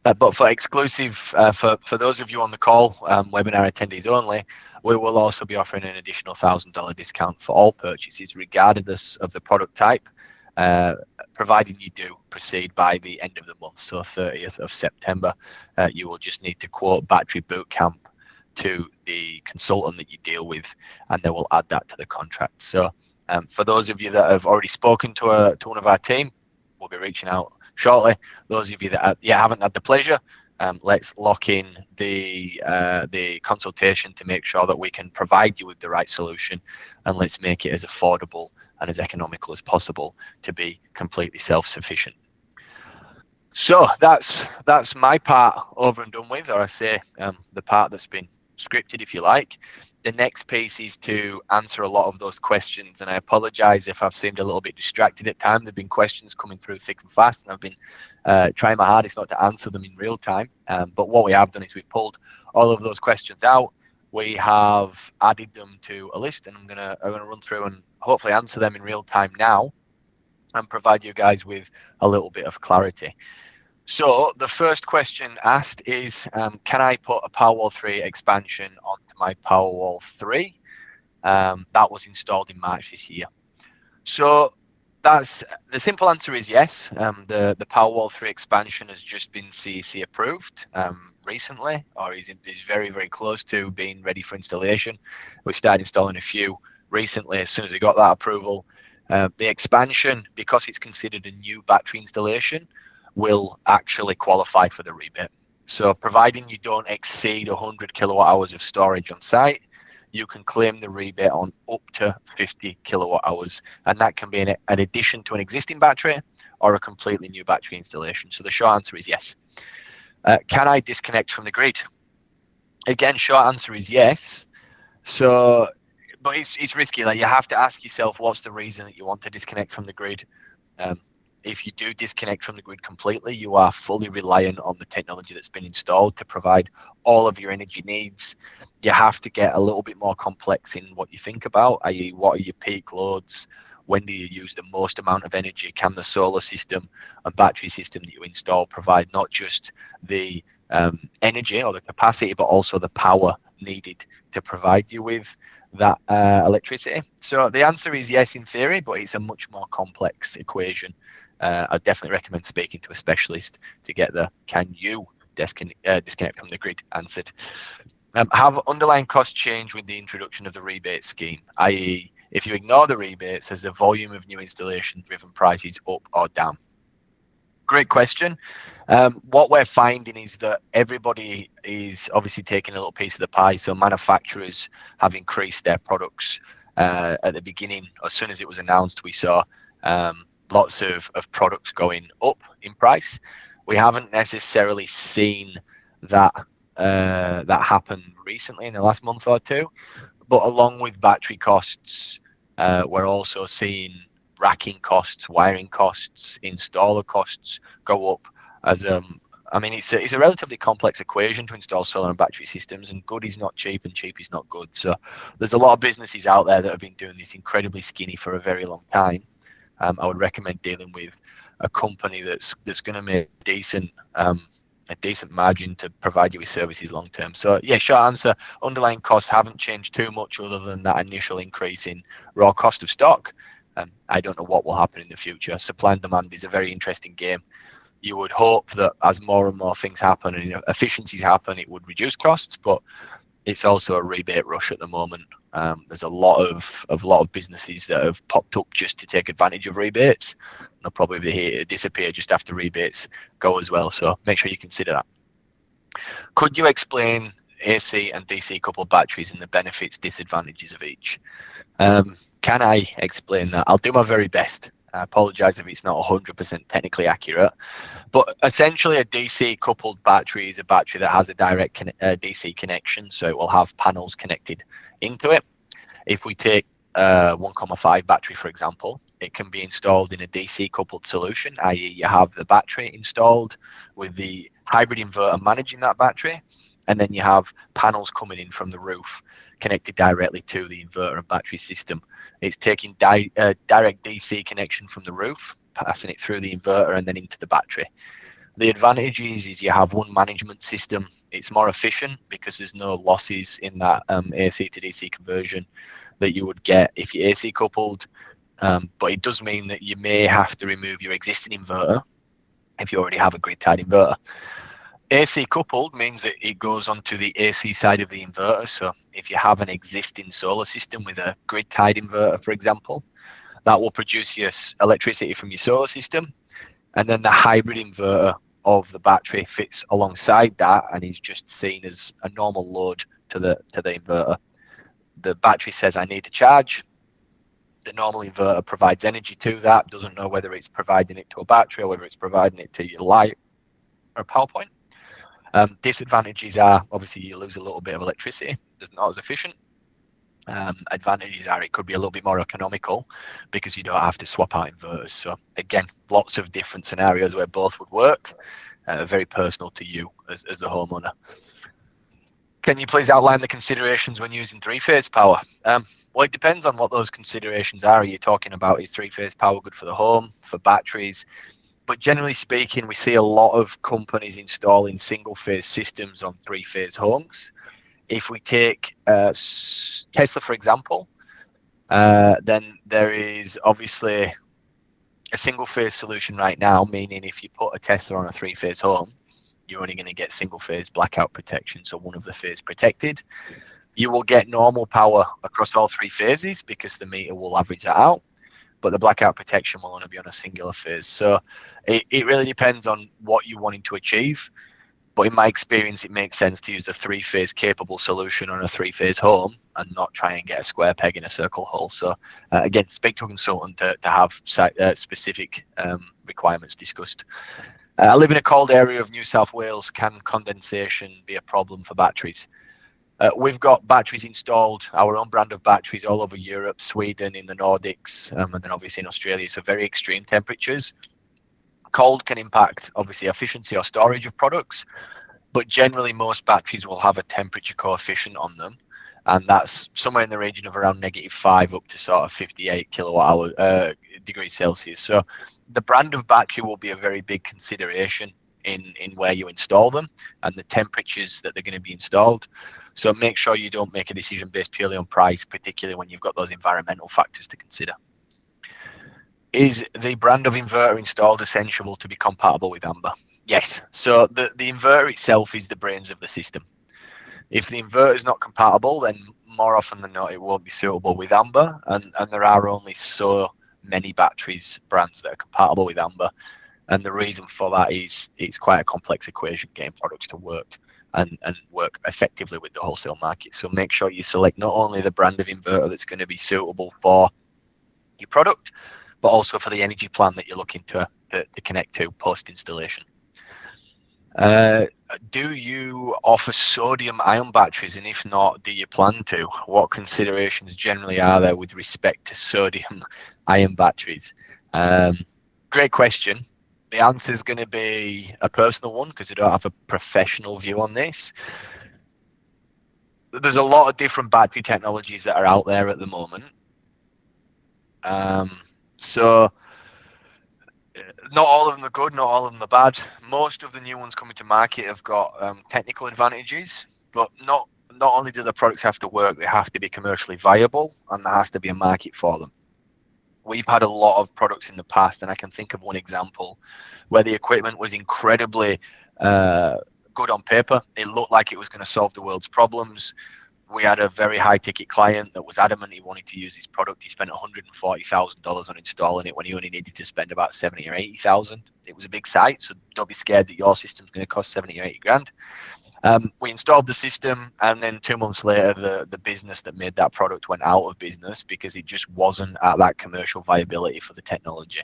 But for exclusive, for those of you on the call, webinar attendees only, we will also be offering an additional $1,000 discount for all purchases, regardless of the product type, providing you do proceed by the end of the month, so 30th of September. You will just need to quote Battery Bootcamp to the consultant that you deal with, and they will add that to the contract. So for those of you that have already spoken to one of our team, we'll be reaching out shortly. Those of you that haven't had the pleasure, let's lock in the consultation to make sure that we can provide you with the right solution, and let's make it as affordable and as economical as possible to be completely self-sufficient. So that's my part over and done with, or I say the part that's been scripted, if you like. The next piece is to answer a lot of those questions, and I apologize if I've seemed a little bit distracted at times. There have been questions coming through thick and fast, and I've been trying my hardest not to answer them in real time. But what we have done is we've pulled all of those questions out. We have added them to a list, and I'm gonna run through and hopefully answer them in real time now and provide you guys with a little bit of clarity. So the first question asked is, can I put a Powerwall 3 expansion onto my Powerwall 3? That was installed in March this year. So that's the simple answer is yes. The Powerwall 3 expansion has just been CEC approved recently, or is very, very close to being ready for installation. We started installing a few recently as soon as we got that approval. The expansion, because it's considered a new battery installation, will actually qualify for the rebate. So providing you don't exceed 100 kilowatt hours of storage on site, you can claim the rebate on up to 50 kilowatt hours. And that can be an addition to an existing battery or a completely new battery installation. So the short answer is yes. Can I disconnect from the grid? Again, short answer is yes. So, but it's risky. Like, you have to ask yourself, what's the reason that you want to disconnect from the grid? if you do disconnect from the grid completely, you are fully reliant on the technology that's been installed to provide all of your energy needs. You have to get a little bit more complex in what you think about, i.e., what are your peak loads? When do you use the most amount of energy? Can the solar system and battery system that you install provide not just the energy or the capacity, but also the power needed to provide you with that electricity? So the answer is yes in theory, but it's a much more complex equation. I definitely recommend speaking to a specialist to get the can you disconnect from the grid answered. Have underlying costs changed with the introduction of the rebate scheme, i.e., if you ignore the rebates, has the volume of new installations driven prices up or down? Great question. What we're finding is that everybody is obviously taking a little piece of the pie. So manufacturers have increased their products at the beginning. As soon as it was announced, we saw lots of products going up in price. We haven't necessarily seen that that happen recently in the last month or two. But along with battery costs, we're also seeing racking costs, wiring costs, installer costs go up. As I mean, it's a relatively complex equation to install solar and battery systems, and good is not cheap and cheap is not good. So there's a lot of businesses out there that have been doing this incredibly skinny for a very long time. I would recommend dealing with a company that's going to make a decent margin to provide you with services long term. So yeah, short answer, underlying costs haven't changed too much other than that initial increase in raw cost of stock. I don't know what will happen in the future. Supply and demand is a very interesting game. You would hope that as more and more things happen and efficiencies happen, it would reduce costs, but it's also a rebate rush at the moment. There's a lot of businesses that have popped up just to take advantage of rebates. They'll probably be here to disappear just after rebates go as well. So make sure you consider that. Could you explain AC and DC coupled batteries and the benefits, disadvantages of each? Can I explain that? I'll do my very best. I apologize if it's not 100% technically accurate, but essentially a DC coupled battery is a battery that has a direct DC connection, so it will have panels connected into it. If we take 1,5 battery, for example, it can be installed in a DC coupled solution, i.e. you have the battery installed with the hybrid inverter managing that battery, and then you have panels coming in from the roof connected directly to the inverter and battery system. It's taking direct DC connection from the roof, passing it through the inverter and then into the battery. The advantage is you have one management system. It's more efficient because there's no losses in that AC to DC conversion that you would get if you're AC coupled. But it does mean that you may have to remove your existing inverter if you already have a grid-tied inverter. AC coupled means that it goes onto the AC side of the inverter. So if you have an existing solar system with a grid-tied inverter, for example, that will produce your electricity from your solar system. And then the hybrid inverter of the battery fits alongside that and is just seen as a normal load to the inverter. The battery says, I need to charge. The normal inverter provides energy to that, doesn't know whether it's providing it to a battery or whether it's providing it to your light or power point. Disadvantages are obviously you lose a little bit of electricity. It's not as efficient. Advantages are it could be a little bit more economical because you don't have to swap out inverters. So again, lots of different scenarios where both would work. Very personal to you as the homeowner. Can you please outline the considerations when using three-phase power? Well, it depends on what those considerations are. Are you talking about is three-phase power good for the home, for batteries? But generally speaking, we see a lot of companies installing single-phase systems on three-phase homes. If we take Tesla, for example, then there is obviously a single-phase solution right now, meaning if you put a Tesla on a three-phase home, you're only going to get single-phase blackout protection, so one of the phase protected. You will get normal power across all three phases because the meter will average that out, but the blackout protection will only be on a singular phase. So it really depends on what you're wanting to achieve. But in my experience, it makes sense to use the three-phase capable solution on a three-phase home and not try and get a square peg in a circle hole. So again, speak to a consultant to have specific requirements discussed. I live in a cold area of New South Wales. Can condensation be a problem for batteries? We've got batteries installed, our own brand of batteries all over Europe, Sweden, in the Nordics, and then obviously in Australia. So very extreme temperatures. Cold can impact obviously efficiency or storage of products, but generally most batteries will have a temperature coefficient on them, and that's somewhere in the region of around -5 up to sort of 58 degrees Celsius. So the brand of battery will be a very big consideration in where you install them and the temperatures that they're going to be installed. So make sure you don't make a decision based purely on price, particularly when you've got those environmental factors to consider. Is the brand of inverter installed essential to be compatible with Amber? Yes. So the inverter itself is the brains of the system. If the inverter is not compatible, then more often than not, it won't be suitable with Amber. And there are only so many batteries brands that are compatible with Amber. And the reason for that is it's quite a complex equation getting products to work and work effectively with the wholesale market. So make sure you select not only the brand of inverter that's going to be suitable for your product, but also for the energy plan that you're looking to connect to post installation. Do you offer sodium-ion batteries, and if not, do you plan to? What considerations generally are there with respect to sodium-ion batteries? Great question. The answer is going to be a personal one because I don't have a professional view on this. There's a lot of different battery technologies that are out there at the moment. So not all of them are good, not all of them are bad. Most of the new ones coming to market have got technical advantages, but not only do the products have to work, they have to be commercially viable, and there has to be a market for them. We've had a lot of products in the past, and I can think of one example where the equipment was incredibly good on paper. It looked like it was going to solve the world's problems. We had a very high ticket client that was adamant he wanted to use this product. He spent $140,000 on installing it when he only needed to spend about 70 or 80,000. It was a big site, so don't be scared that your system's going to cost 70 or 80 grand. We installed the system, and then 2 months later, the business that made that product went out of business because it just wasn't at that commercial viability for the technology.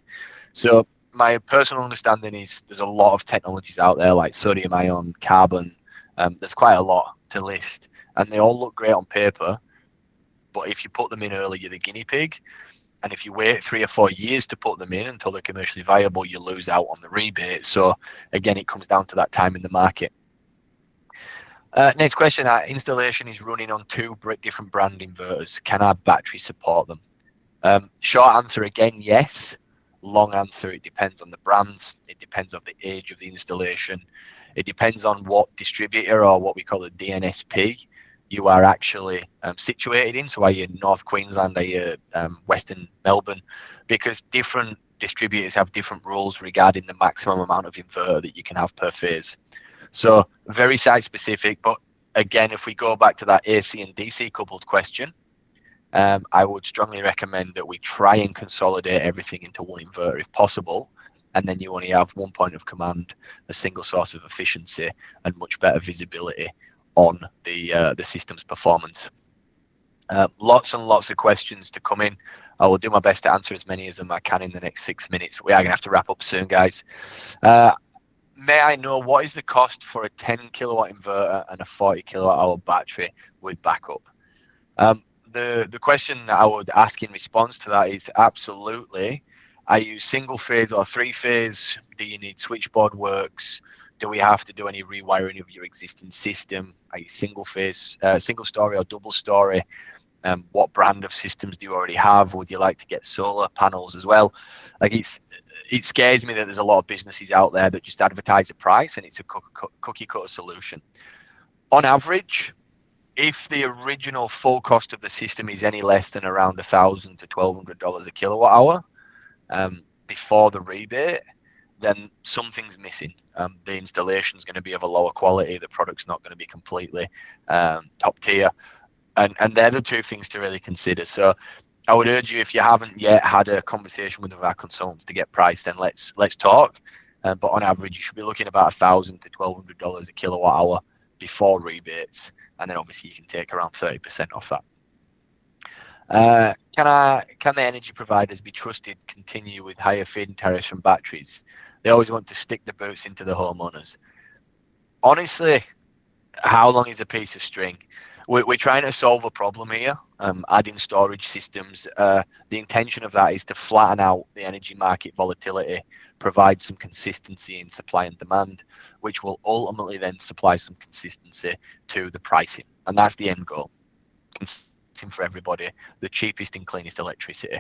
So my personal understanding is there's a lot of technologies out there like sodium ion, carbon. There's quite a lot to list, and they all look great on paper. But if you put them in early, you're the guinea pig. And if you wait 3 or 4 years to put them in until they're commercially viable, you lose out on the rebate. So again, it comes down to that time in the market. Next question, our installation is running on 2 different brand inverters. Can our battery support them? Short answer again, yes. Long answer, it depends on the brands. It depends on the age of the installation. It depends on what distributor or what we call a DNSP you are actually situated in. So are you North Queensland, are you Western Melbourne? Because different distributors have different rules regarding the maximum amount of inverter that you can have per phase. So very site specific, but again, if we go back to that AC and DC coupled question, I would strongly recommend that we try and consolidate everything into one inverter if possible, and then you only have one point of command, a single source of efficiency, and much better visibility on the system's performance. Lots and lots of questions to come in. I will do my best to answer as many as I can in the next 6 minutes, but we are going to have to wrap up soon, guys. May I know what is the cost for a 10 kilowatt inverter and a 40 kilowatt hour battery with backup? The question that I would ask in response to that is absolutely. Are you single phase or 3-phase? Do you need switchboard works? Do we have to do any rewiring of your existing system? Are you single phase, single story or double story? What brand of systems do you already have? Would you like to get solar panels as well? Like it scares me that there's a lot of businesses out there that just advertise the price and it's a cookie cutter solution. On average, if the original full cost of the system is any less than around $1,000 to $1,200 a kilowatt hour before the rebate, then something's missing. The installation is going to be of a lower quality. The product's not going to be completely top tier. And they're the 2 things to really consider. So I would urge you, if you haven't yet had a conversation with one of our consultants to get priced, then let's talk. But on average, you should be looking about $1,000 to $1,200 a kilowatt hour before rebates. And then obviously you can take around 30% off that. Can the energy providers be trusted to continue with higher feed-in tariffs from batteries? They always want to stick the boots into the homeowners. Honestly, how long is a piece of string? we're trying to solve a problem here, adding storage systems. The intention of that is to flatten out the energy market volatility, provide some consistency in supply and demand, which will ultimately then supply some consistency to the pricing. And that's the end goal. For everybody, the cheapest and cleanest electricity.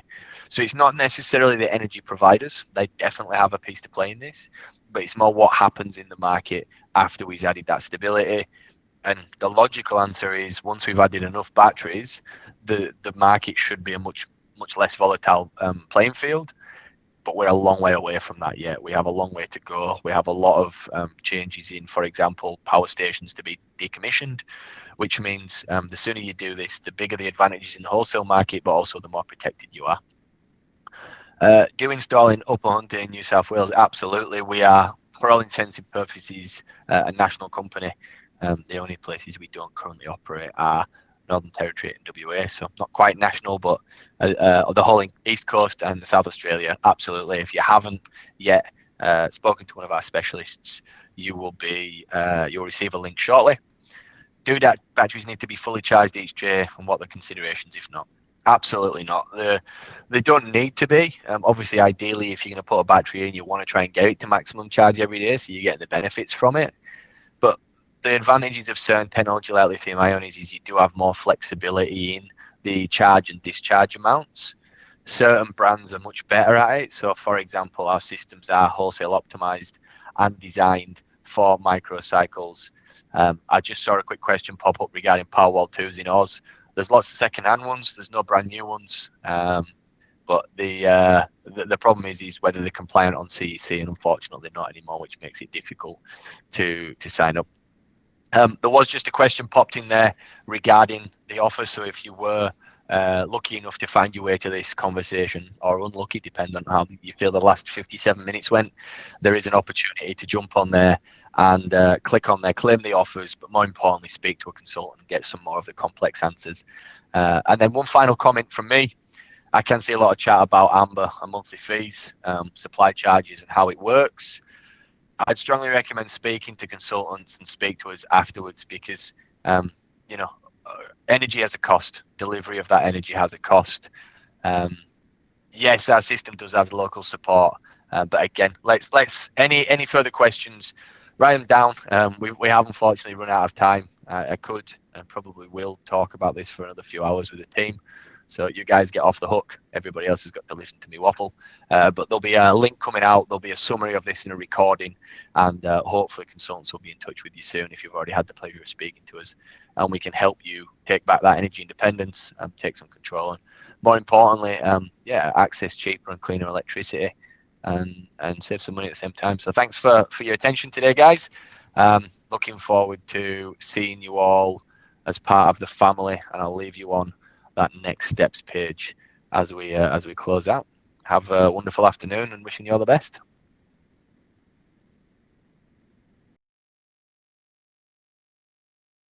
So it's not necessarily the energy providers. They definitely have a piece to play in this, but it's more what happens in the market after we've added that stability. And the logical answer is once we've added enough batteries, the market should be a much less volatile playing field. But we're a long way away from that yet. We have a long way to go. We have a lot of changes in, for example, power stations to be decommissioned, which means the sooner you do this, the bigger the advantages in the wholesale market, but also the more protected you are. Do installing Upper Hunter in New South Wales? Absolutely. We are, for all intents and purposes, a national company. The only places we don't currently operate are Northern Territory and WA, so not quite national, but the whole East Coast and South Australia, absolutely. If you haven't yet spoken to one of our specialists, you'll receive a link shortly. Do that batteries need to be fully charged each day, and what the considerations if not? Absolutely not. They don't need to be. Obviously, ideally, if you're going to put a battery in, you want to try and get it to maximum charge every day, so you get the benefits from it. But the advantages of certain technology like lithium ion is you do have more flexibility in the charge and discharge amounts. Certain brands are much better at it. So, for example, our systems are wholesale optimized and designed for microcycles. I just saw a quick question pop up regarding Powerwall 2s in Oz. There's lots of second-hand ones. There's no brand new ones. But the problem is whether they're compliant on CEC, and unfortunately not anymore, which makes it difficult to sign up. There was just a question popped in there regarding the offer. So if you were lucky enough to find your way to this conversation, or unlucky, depending on how you feel the last 57 minutes went, there is an opportunity to jump on there and click on there, claim the offers, but more importantly, speak to a consultant and get some more of the complex answers. And then one final comment from me. I can see a lot of chat about Amber and monthly fees, supply charges and how it works. I'd strongly recommend speaking to consultants and speak to us afterwards because, energy has a cost. Delivery of that energy has a cost. Yes, our system does have local support, but again, let's any further questions, write them down. We have unfortunately run out of time. I could and probably will talk about this for another few hours with the team. So you guys get off the hook. Everybody else has got to listen to me waffle. But there'll be a link coming out. There'll be a summary of this in a recording. And hopefully consultants will be in touch with you soon if you've already had the pleasure of speaking to us. And we can help you take back that energy independence and take some control. And more importantly, access cheaper and cleaner electricity and save some money at the same time. So thanks for your attention today, guys. Looking forward to seeing you all as part of the family. And I'll leave you on that next steps page as we close out. Have a wonderful afternoon and wishing you all the best.